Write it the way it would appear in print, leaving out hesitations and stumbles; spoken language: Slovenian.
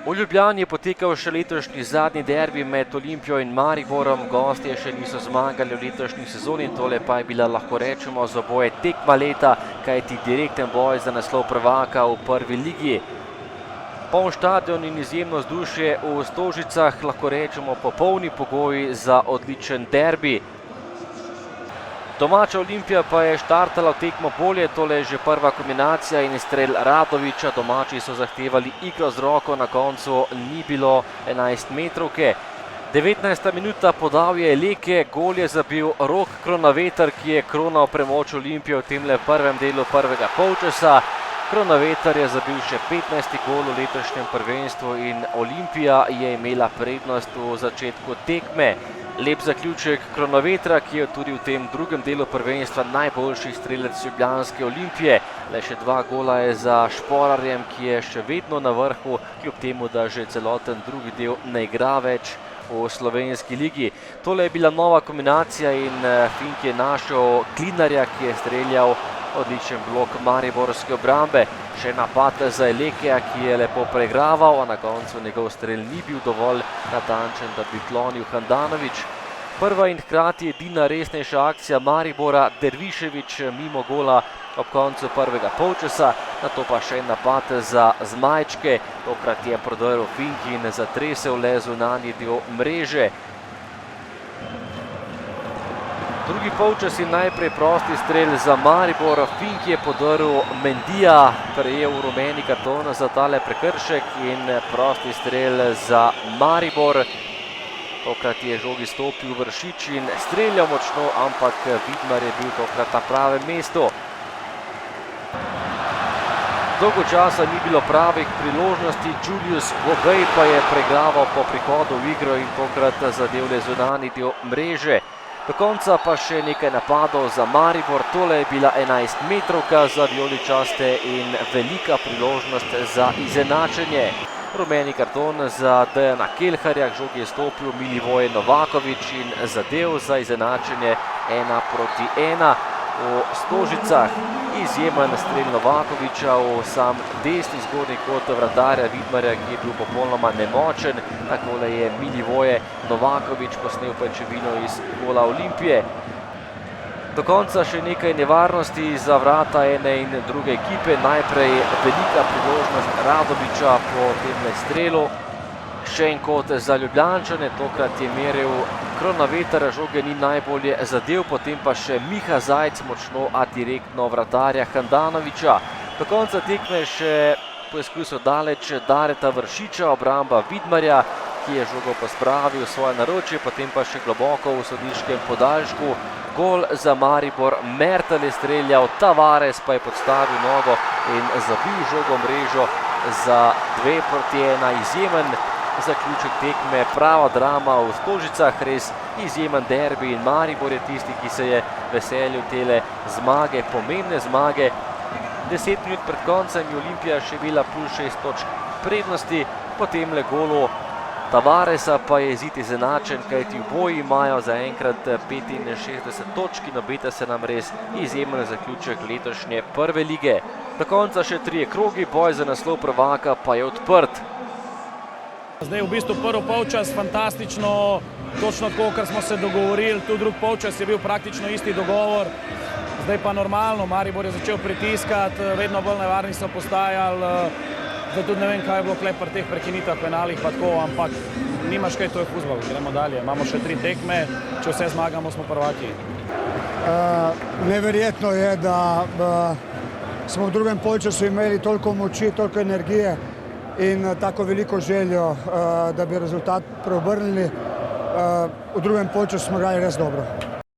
V Ljubljani je potekal še letošnji zadnji derbi med Olimpijo in Mariborom. Gostje še niso zmagali v letošnji sezoni in tole pa je bila, lahko rečemo, za oboje tekma leta, kajti direkten boj za naslov prvaka v prvi ligi. Poln štadion in izjemno vzdušje v Stožicah, lahko rečemo popolni pogoji za odličen derbi. Domača Olimpija pa je štartala v tekmo bolje, tole je že prva kombinacija in strel Radovića. Domači so zahtevali igro z roko, na koncu ni bilo 11-metrovke. 19. minuta podal je Leke, gol je zabil Rok Kronaveter, ki je kronal premoč Olimpije v temle prvem delu prvega polčasa. Kronaveter je zabil še 15. gol v letošnjem prvenstvu in Olimpija je imela prednost v začetku tekme. Lep zaključek Kronavetra, ki je tudi v tem drugem delu prvenstva najboljši strelec ljubljanske Olimpije. Le še 2 gola je za Šporarjem, ki je še vedno na vrhu, kljub temu, da že celoten drugi del ne igra več v slovenski ligi. Tole je bila nova kombinacija in Fink je našel Klinarja, ki je streljal odličen blok mariborske obrambe. Še napad za Lekeja, ki je lepo preigraval, a na koncu njegov strel ni bil dovolj natančen, da bi klonil Handanović. Prva in hkrati edina resnejša akcija Maribora, Dervišević mimo gola ob koncu prvega polčasa, nato pa še napad za Zmajčke, tokrat je prodrl Fink in zatresel le zunanji del mreže. Drugi polčas je najprej prosti strel za Maribor, Fink je podrl Mendija, prejel rumeni karton za tale prekršek in prosti strel za Maribor. Tokrat je žogi stopil Vršič in streljal močno, ampak Vidmar je bil tokrat na pravem mestu. Dolgo časa ni bilo pravih priložnosti, Julius Gobej pa je preigraval po prihodu v igro in tokrat zadel le zunanji del mreže. Do konca pa še nekaj napadov za Maribor, tole je bila 11-metrovka za vijoličaste in velika priložnost za izenačenje. Rumeni karton za Dejana Kelharja, k žogi je stopil Milivoje Novaković in zadev za izenačenje 1-1 v Stožicah. Izjemen strel Novakovića v sam desni zgornji kot vratarja Vidmarja, ki je bil popolnoma nemočen. Takole je Milivoje Novaković posnel pajčevino iz gola Olimpije. Do konca še nekaj nevarnosti za vrata ene in druge ekipe. Najprej velika priložnost Radovića po temle strelu. Še en kot za Ljubljančane, tokrat je meril Kronaveter, žoge ni najbolje zadev, potem pa še Miha Zajc močno, a direktno vratarja Handanovića. Do konca tekme še poizkusil daleč Dareta Vršiča, obramba Vidmarja, ki je žogo pospravil v svoje naročje, potem pa še globoko v sodniškem podaljšku. Gol za Maribor, Mertel je streljal, Tavares pa je podstavil nogo in zabil žogo mrežo za 2-1, izjemen zaključek tekme, prava drama v Stožicah, res izjemen derbi in Maribor je tisti, ki se je veselil tele zmage, pomembne zmage. 10 minut pred koncem je Olimpija še bila plus 6 točk prednosti, potem le golu Tavaresa pa je izid izenačen, kajti oboji imajo zaenkrat 65 točk in obeta se nam res izjemen zaključek letošnje prve lige. Do konca še 3 krogi, boj za naslov prvaka pa je odprt. Zdaj v bistvu prvi polčas fantastično, točno tako, kar smo se dogovorili, tudi drugi polčas je bil praktično isti dogovor. Zdaj pa normalno, Maribor je začel pritiskati, vedno bolj nevarni so postajali. Zdaj tudi ne vem, kaj je bilo kle pri teh prekinitvah, penalih pa tako, ampak nimaš kaj, to je fuzbal, gremo dalje. Imamo še 3 tekme, če vse zmagamo, smo prvaki. Neverjetno je, da smo v drugem polčasu imeli toliko moči, toliko energije in tako veliko željo, da bi rezultat preobrnili. V drugem polčasu smo igrali res dobro.